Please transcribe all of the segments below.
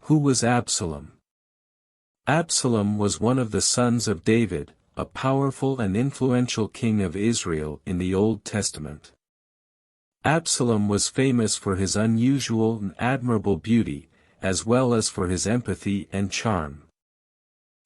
Who was Absalom? Absalom was one of the sons of David, a powerful and influential king of Israel in the Old Testament. Absalom was famous for his unusual and admirable beauty, as well as for his empathy and charm.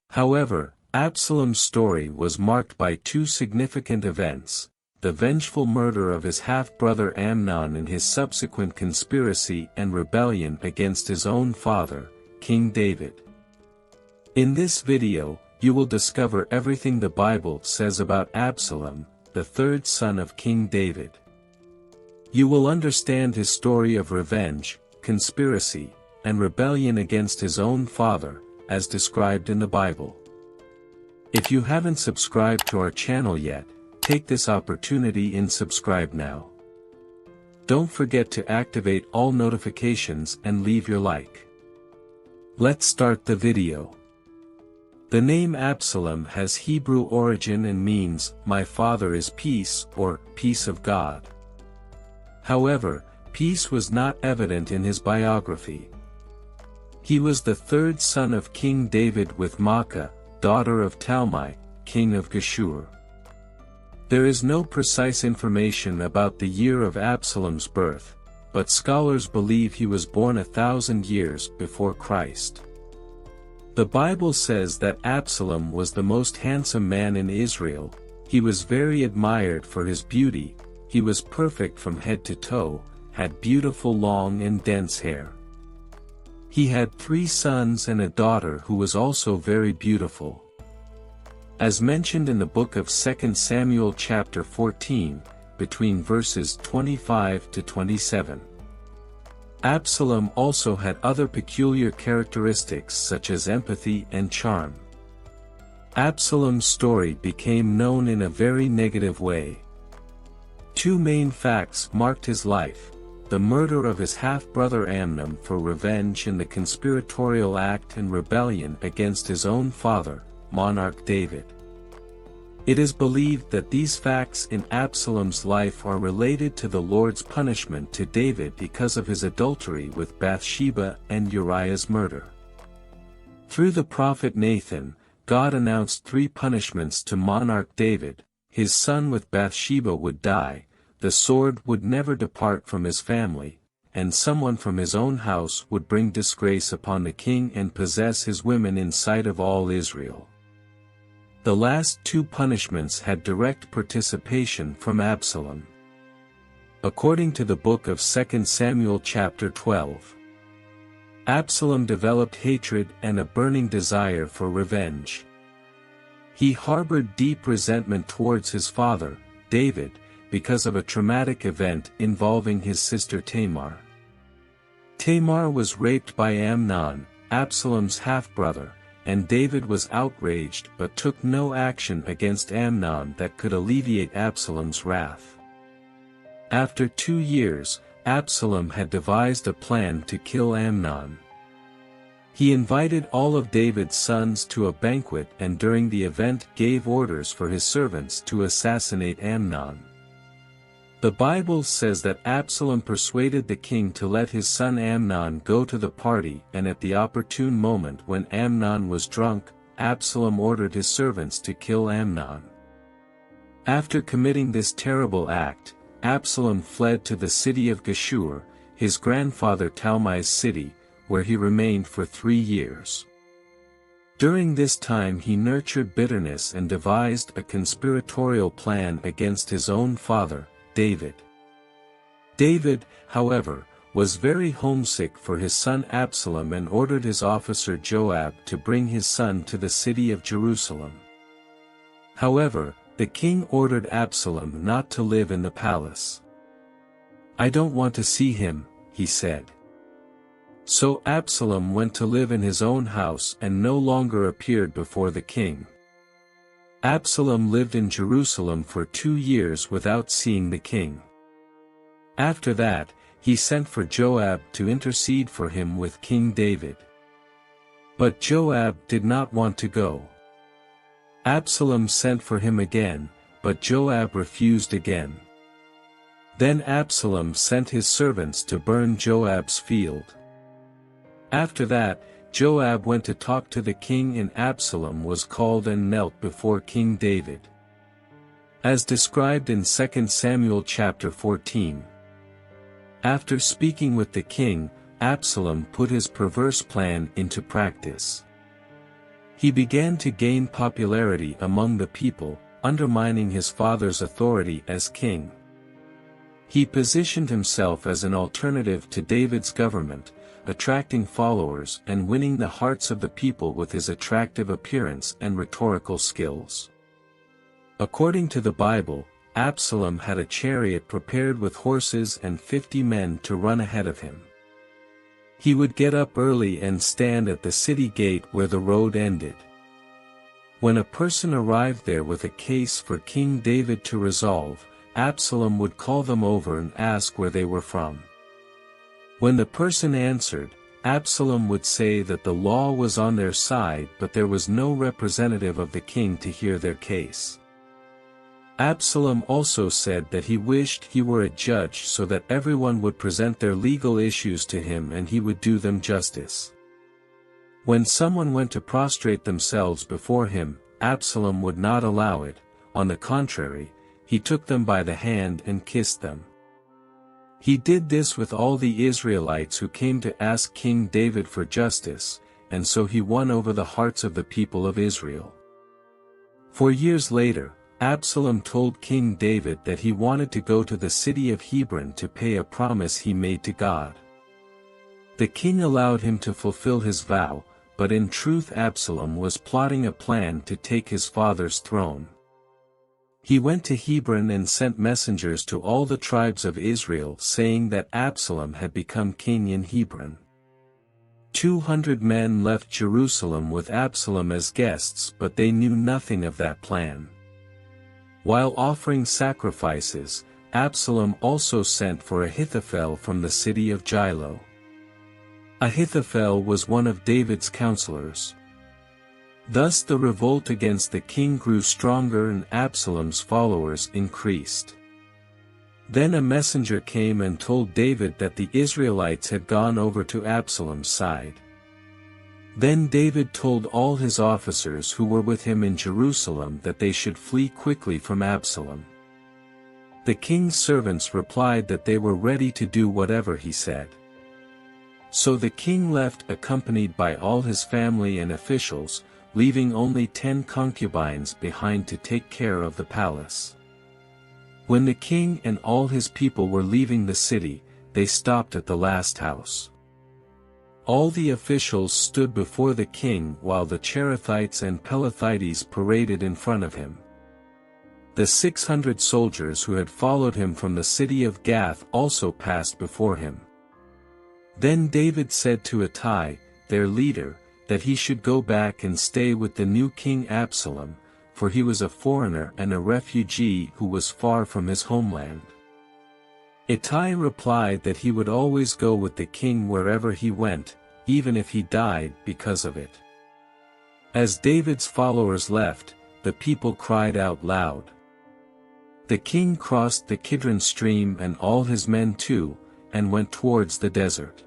However, Absalom's story was marked by two significant events: the vengeful murder of his half-brother Amnon and his subsequent conspiracy and rebellion against his own father, King David. In this video, you will discover everything the Bible says about Absalom, the third son of King David. You will understand his story of revenge, conspiracy, and rebellion against his own father, as described in the Bible. If you haven't subscribed to our channel yet, take this opportunity and subscribe now. Don't forget to activate all notifications and leave your like. Let's start the video. The name Absalom has Hebrew origin and means, "My father is peace," or "peace of God." However, peace was not evident in his biography. He was the third son of King David with Maacah, daughter of Talmai, king of Geshur. There is no precise information about the year of Absalom's birth, but scholars believe he was born 1,000 years before Christ. The Bible says that Absalom was the most handsome man in Israel. He was very admired for his beauty. He was perfect from head to toe, had beautiful long and dense hair. He had 3 sons and a daughter who was also very beautiful. As mentioned in the book of 2 Samuel chapter 14, between verses 25 to 27. Absalom also had other peculiar characteristics such as empathy and charm. Absalom's story became known in a very negative way. 2 main facts marked his life: the murder of his half-brother Amnon for revenge and the conspiratorial act and rebellion against his own father, monarch David. It is believed that these facts in Absalom's life are related to the Lord's punishment to David because of his adultery with Bathsheba and Uriah's murder. Through the prophet Nathan, God announced 3 punishments to monarch David: his son with Bathsheba would die, the sword would never depart from his family, and someone from his own house would bring disgrace upon the king and possess his women in sight of all Israel. The last 2 punishments had direct participation from Absalom. According to the book of 2 Samuel chapter 12, Absalom developed hatred and a burning desire for revenge. He harbored deep resentment towards his father, David, because of a traumatic event involving his sister Tamar. Tamar was raped by Amnon, Absalom's half-brother, and David was outraged but took no action against Amnon that could alleviate Absalom's wrath. After 2 years, Absalom had devised a plan to kill Amnon. He invited all of David's sons to a banquet and during the event gave orders for his servants to assassinate Amnon. The Bible says that Absalom persuaded the king to let his son Amnon go to the party, and at the opportune moment when Amnon was drunk, Absalom ordered his servants to kill Amnon. After committing this terrible act, Absalom fled to the city of Geshur, his grandfather Talmai's city, where he remained for 3 years. During this time he nurtured bitterness and devised a conspiratorial plan against his own father, David. David, however, was very homesick for his son Absalom and ordered his officer Joab to bring his son to the city of Jerusalem. However, the king ordered Absalom not to live in the palace. "I don't want to see him," he said. So Absalom went to live in his own house and no longer appeared before the king. Absalom lived in Jerusalem for 2 years without seeing the king. After that, he sent for Joab to intercede for him with King David. But Joab did not want to go. Absalom sent for him again, but Joab refused again. Then Absalom sent his servants to burn Joab's field. After that, Joab went to talk to the king, and Absalom was called and knelt before King David. As described in 2 Samuel chapter 14. After speaking with the king, Absalom put his perverse plan into practice. He began to gain popularity among the people, undermining his father's authority as king. He positioned himself as an alternative to David's government, attracting followers and winning the hearts of the people with his attractive appearance and rhetorical skills. According to the Bible, Absalom had a chariot prepared with horses and 50 men to run ahead of him. He would get up early and stand at the city gate where the road ended. When a person arrived there with a case for King David to resolve, Absalom would call them over and ask where they were from. When the person answered, Absalom would say that the law was on their side, but there was no representative of the king to hear their case. Absalom also said that he wished he were a judge so that everyone would present their legal issues to him and he would do them justice. When someone went to prostrate themselves before him, Absalom would not allow it. On the contrary, he took them by the hand and kissed them. He did this with all the Israelites who came to ask King David for justice, and so he won over the hearts of the people of Israel. 4 years later, Absalom told King David that he wanted to go to the city of Hebron to pay a promise he made to God. The king allowed him to fulfill his vow, but in truth Absalom was plotting a plan to take his father's throne. He went to Hebron and sent messengers to all the tribes of Israel saying that Absalom had become king in Hebron. 200 men left Jerusalem with Absalom as guests, but they knew nothing of that plan. While offering sacrifices, Absalom also sent for Ahithophel from the city of Gilo. Ahithophel was one of David's counselors. Thus the revolt against the king grew stronger and Absalom's followers increased. Then a messenger came and told David that the Israelites had gone over to Absalom's side. Then David told all his officers who were with him in Jerusalem that they should flee quickly from Absalom. The king's servants replied that they were ready to do whatever he said. So the king left accompanied by all his family and officials, leaving only 10 concubines behind to take care of the palace. When the king and all his people were leaving the city, they stopped at the last house. All the officials stood before the king while the Cherethites and Pelethites paraded in front of him. The 600 soldiers who had followed him from the city of Gath also passed before him. Then David said to Ittai, their leader, that he should go back and stay with the new king Absalom, for he was a foreigner and a refugee who was far from his homeland. Ittai replied that he would always go with the king wherever he went, even if he died because of it. As David's followers left, the people cried out loud. The king crossed the Kidron stream and all his men too, and went towards the desert.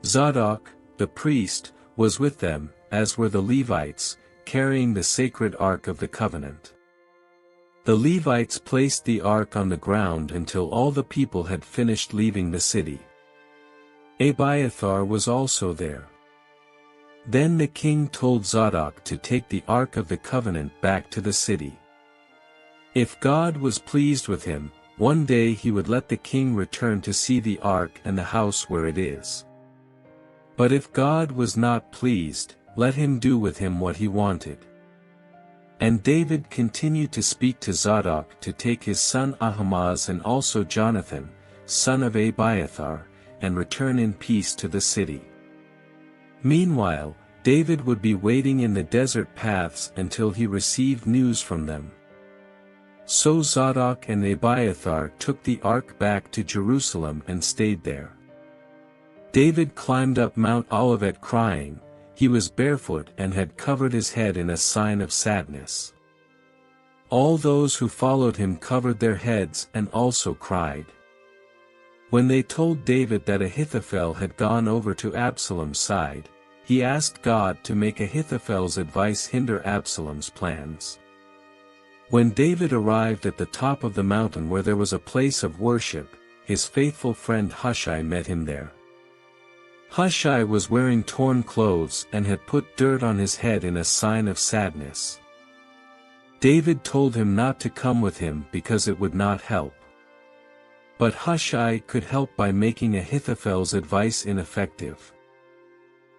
Zadok, the priest, was with them, as were the Levites, carrying the sacred Ark of the Covenant. The Levites placed the ark on the ground until all the people had finished leaving the city. Abiathar was also there. Then the king told Zadok to take the Ark of the Covenant back to the city. If God was pleased with him, one day he would let the king return to see the ark and the house where it is. But if God was not pleased, let him do with him what he wanted. And David continued to speak to Zadok to take his son Ahimaaz and also Jonathan, son of Abiathar, and return in peace to the city. Meanwhile, David would be waiting in the desert paths until he received news from them. So Zadok and Abiathar took the ark back to Jerusalem and stayed there. David climbed up Mount Olivet crying. He was barefoot and had covered his head in a sign of sadness. All those who followed him covered their heads and also cried. When they told David that Ahithophel had gone over to Absalom's side, he asked God to make Ahithophel's advice hinder Absalom's plans. When David arrived at the top of the mountain where there was a place of worship, his faithful friend Hushai met him there. Hushai was wearing torn clothes and had put dirt on his head in a sign of sadness. David told him not to come with him because it would not help. But Hushai could help by making Ahithophel's advice ineffective.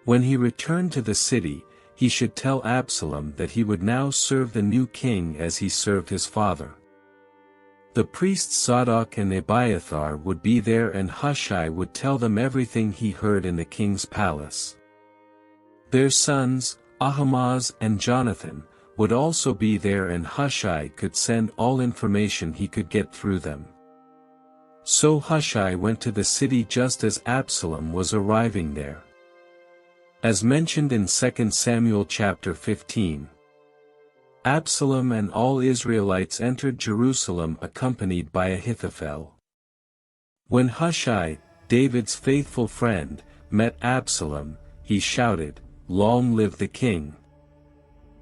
When he returned to the city, he should tell Absalom that he would now serve the new king as he served his father. The priests Zadok and Abiathar would be there and Hushai would tell them everything he heard in the king's palace. Their sons, Ahimaaz and Jonathan, would also be there and Hushai could send all information he could get through them. So Hushai went to the city just as Absalom was arriving there. As mentioned in 2 Samuel chapter 15. Absalom and all Israelites entered Jerusalem accompanied by Ahithophel. When Hushai, David's faithful friend, met Absalom, he shouted, "Long live the king!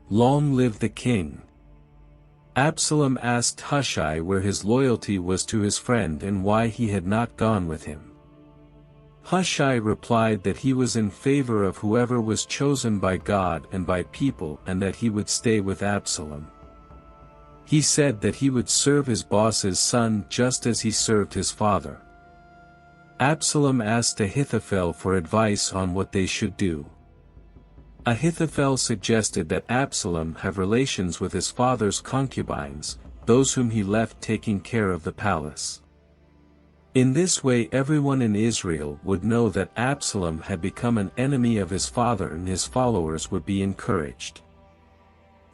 Long live the king!" Absalom asked Hushai where his loyalty was to his friend and why he had not gone with him. Hushai replied that he was in favor of whoever was chosen by God and by people and that he would stay with Absalom. He said that he would serve his boss's son just as he served his father. Absalom asked Ahithophel for advice on what they should do. Ahithophel suggested that Absalom have relations with his father's concubines, those whom he left taking care of the palace. In this way everyone in Israel would know that Absalom had become an enemy of his father and his followers would be encouraged.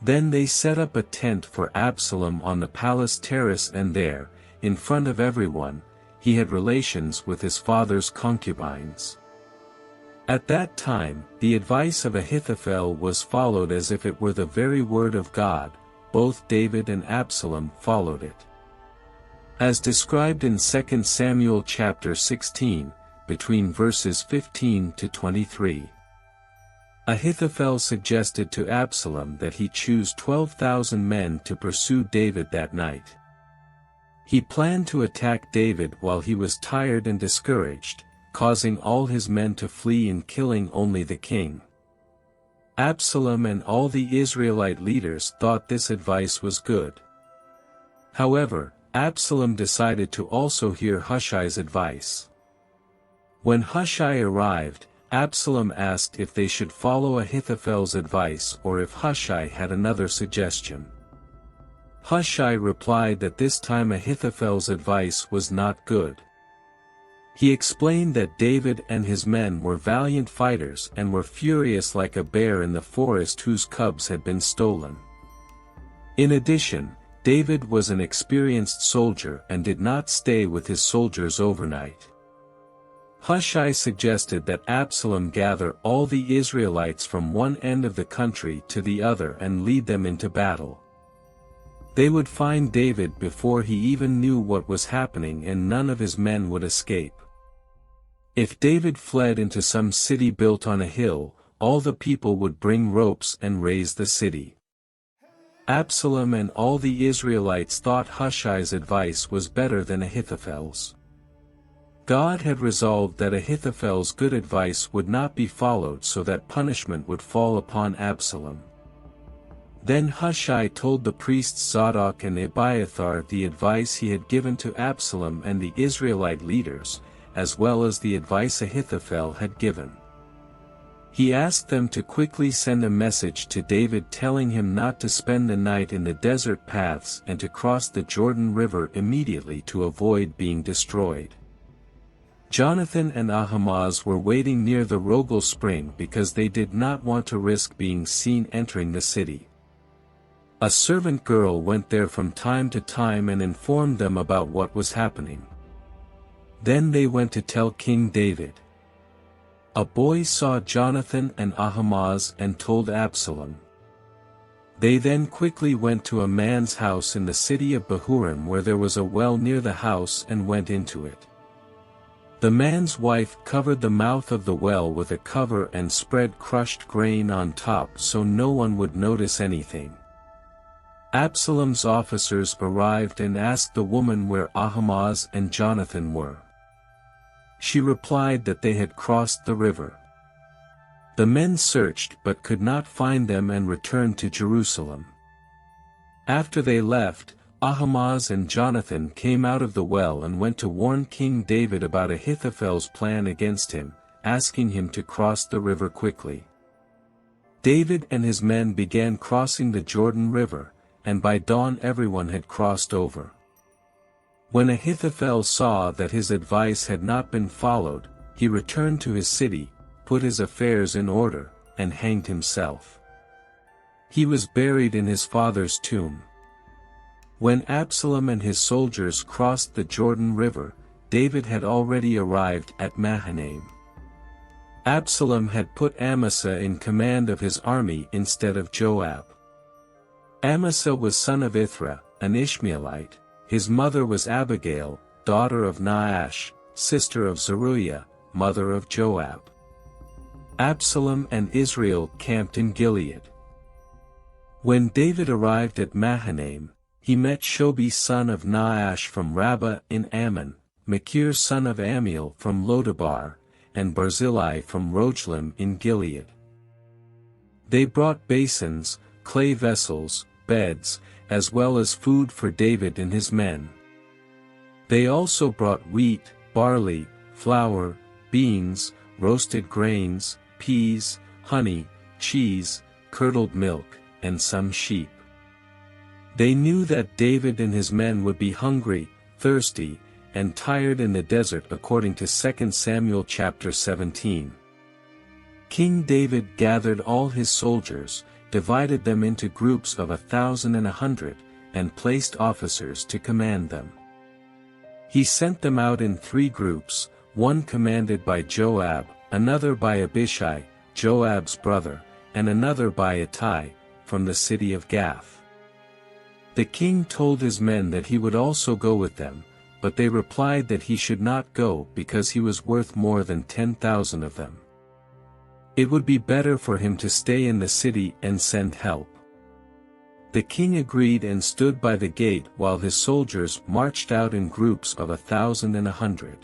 Then they set up a tent for Absalom on the palace terrace and there, in front of everyone, he had relations with his father's concubines. At that time, the advice of Ahithophel was followed as if it were the very word of God, both David and Absalom followed it. As described in 2 Samuel chapter 16, between verses 15 to 23. Ahithophel suggested to Absalom that he choose 12,000 men to pursue David that night. He planned to attack David while he was tired and discouraged, causing all his men to flee and killing only the king. Absalom and all the Israelite leaders thought this advice was good. However, Absalom decided to also hear Hushai's advice. When Hushai arrived, Absalom asked if they should follow Ahithophel's advice or if Hushai had another suggestion. Hushai replied that this time Ahithophel's advice was not good. He explained that David and his men were valiant fighters and were furious like a bear in the forest whose cubs had been stolen. In addition, David was an experienced soldier and did not stay with his soldiers overnight. Hushai suggested that Absalom gather all the Israelites from one end of the country to the other and lead them into battle. They would find David before he even knew what was happening and none of his men would escape. If David fled into some city built on a hill, all the people would bring ropes and raise the city. Absalom and all the Israelites thought Hushai's advice was better than Ahithophel's. God had resolved that Ahithophel's good advice would not be followed so that punishment would fall upon Absalom. Then Hushai told the priests Zadok and Abiathar the advice he had given to Absalom and the Israelite leaders, as well as the advice Ahithophel had given. He asked them to quickly send a message to David telling him not to spend the night in the desert paths and to cross the Jordan River immediately to avoid being destroyed. Jonathan and Ahimaaz were waiting near the Rogel spring because they did not want to risk being seen entering the city. A servant girl went there from time to time and informed them about what was happening. Then they went to tell King David. A boy saw Jonathan and Ahimaaz and told Absalom. They then quickly went to a man's house in the city of Bahurim where there was a well near the house and went into it. The man's wife covered the mouth of the well with a cover and spread crushed grain on top so no one would notice anything. Absalom's officers arrived and asked the woman where Ahimaaz and Jonathan were. She replied that they had crossed the river. The men searched but could not find them and returned to Jerusalem. After they left, Ahimaaz and Jonathan came out of the well and went to warn King David about Ahithophel's plan against him, asking him to cross the river quickly. David and his men began crossing the Jordan River, and by dawn everyone had crossed over. When Ahithophel saw that his advice had not been followed, he returned to his city, put his affairs in order, and hanged himself. He was buried in his father's tomb. When Absalom and his soldiers crossed the Jordan River, David had already arrived at Mahanaim. Absalom had put Amasa in command of his army instead of Joab. Amasa was son of Ithra, an Ishmaelite. His mother was Abigail, daughter of Naash, sister of Zeruiah, mother of Joab. Absalom and Israel camped in Gilead. When David arrived at Mahanaim, he met Shobi son of Naash from Rabbah in Ammon, Machir son of Ammiel from Lodabar, and Barzillai from Rogelim in Gilead. They brought basins, clay vessels, beds, as well as food for David and his men. They also brought wheat, barley, flour, beans, roasted grains, peas, honey, cheese, curdled milk, and some sheep. They knew that David and his men would be hungry, thirsty, and tired in the desert according to 2 Samuel chapter 17. King David gathered all his soldiers, divided them into groups of 1,100, and placed officers to command them. He sent them out in 3 groups, one commanded by Joab, another by Abishai, Joab's brother, and another by Ittai, from the city of Gath. The king told his men that he would also go with them, but they replied that he should not go because he was worth more than 10,000 of them. It would be better for him to stay in the city and send help. The king agreed and stood by the gate while his soldiers marched out in groups of 1,100.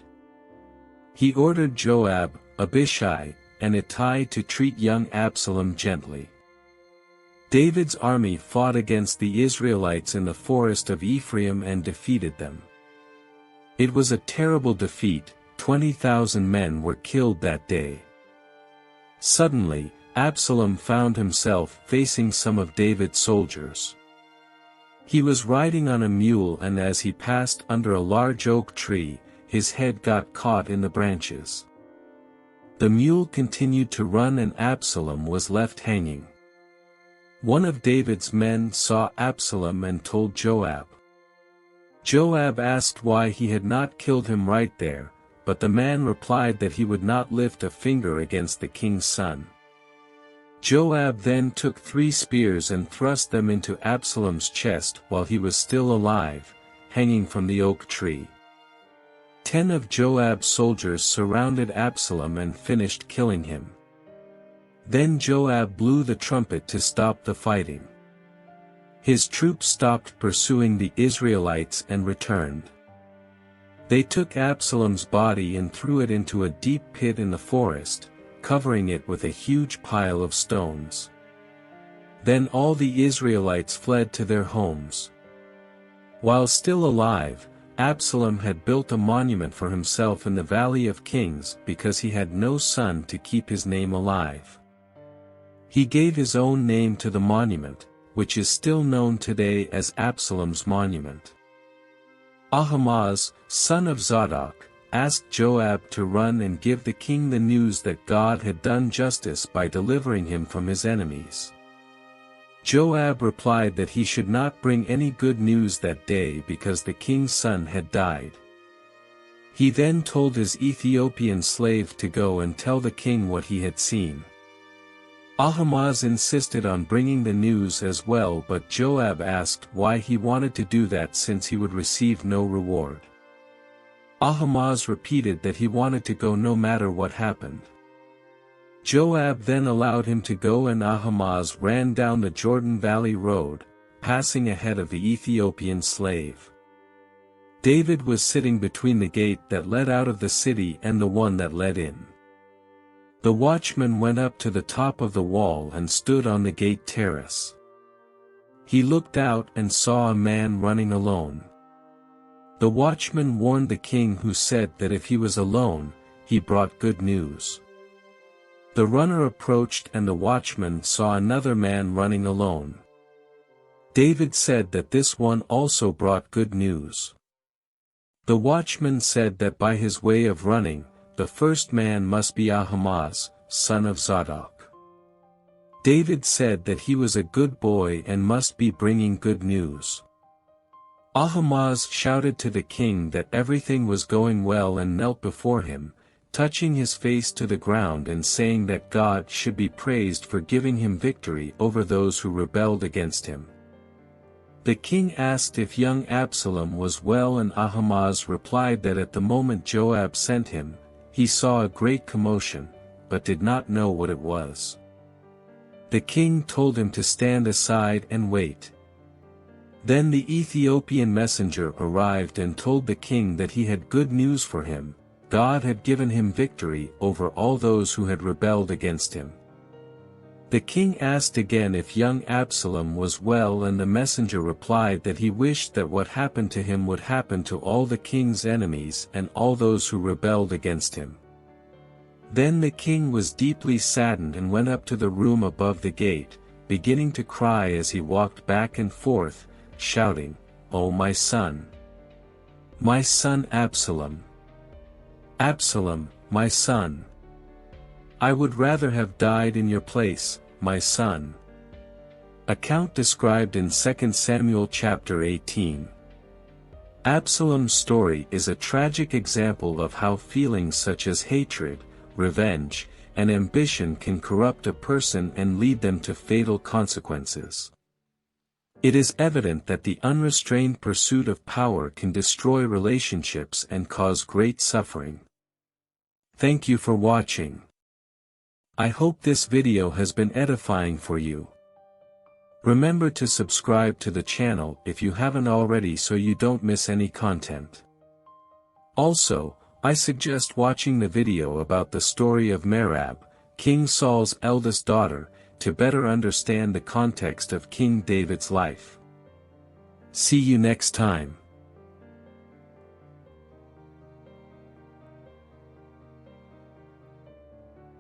He ordered Joab, Abishai, and Ittai to treat young Absalom gently. David's army fought against the Israelites in the forest of Ephraim and defeated them. It was a terrible defeat. 20,000 men were killed that day. Suddenly, Absalom found himself facing some of David's soldiers. He was riding on a mule, and as he passed under a large oak tree, his head got caught in the branches. The mule continued to run and Absalom was left hanging. One of David's men saw Absalom and told Joab. Joab asked why he had not killed him right there, but the man replied that he would not lift a finger against the king's son. Joab then took 3 spears and thrust them into Absalom's chest while he was still alive, hanging from the oak tree. 10 of Joab's soldiers surrounded Absalom and finished killing him. Then Joab blew the trumpet to stop the fighting. His troops stopped pursuing the Israelites and returned. They took Absalom's body and threw it into a deep pit in the forest, covering it with a huge pile of stones. Then all the Israelites fled to their homes. While still alive, Absalom had built a monument for himself in the Valley of Kings because he had no son to keep his name alive. He gave his own name to the monument, which is still known today as Absalom's monument. Ahimaaz, son of Zadok, asked Joab to run and give the king the news that God had done justice by delivering him from his enemies. Joab replied that he should not bring any good news that day because the king's son had died. He then told his Ethiopian slave to go and tell the king what he had seen. Ahimaaz insisted on bringing the news as well, but Joab asked why he wanted to do that since he would receive no reward. Ahimaaz repeated that he wanted to go no matter what happened. Joab then allowed him to go, and Ahimaaz ran down the Jordan Valley road, passing ahead of the Ethiopian slave. David was sitting between the gate that led out of the city and the one that led in. The watchman went up to the top of the wall and stood on the gate terrace. He looked out and saw a man running alone. The watchman warned the king, who said that if he was alone, he brought good news. The runner approached, and the watchman saw another man running alone. David said that this one also brought good news. The watchman said that by his way of running, the first man must be Ahimaaz, son of Zadok. David said that he was a good boy and must be bringing good news. Ahimaaz shouted to the king that everything was going well and knelt before him, touching his face to the ground and saying that God should be praised for giving him victory over those who rebelled against him. The king asked if young Absalom was well, and Ahimaaz replied that at the moment Joab sent him, he saw a great commotion, but did not know what it was. The king told him to stand aside and wait. Then the Ethiopian messenger arrived and told the king that he had good news for him. God had given him victory over all those who had rebelled against him. The king asked again if young Absalom was well, and the messenger replied that he wished that what happened to him would happen to all the king's enemies and all those who rebelled against him. Then the king was deeply saddened and went up to the room above the gate, beginning to cry as he walked back and forth, shouting, "Oh my son Absalom! Absalom, my son! I would rather have died in your place, my son." Account described in 2 Samuel chapter 18. Absalom's story is a tragic example of how feelings such as hatred, revenge, and ambition can corrupt a person and lead them to fatal consequences. It is evident that the unrestrained pursuit of power can destroy relationships and cause great suffering. Thank you for watching. I hope this video has been edifying for you. Remember to subscribe to the channel if you haven't already so you don't miss any content. Also, I suggest watching the video about the story of Merab, King Saul's eldest daughter, to better understand the context of King David's life. See you next time.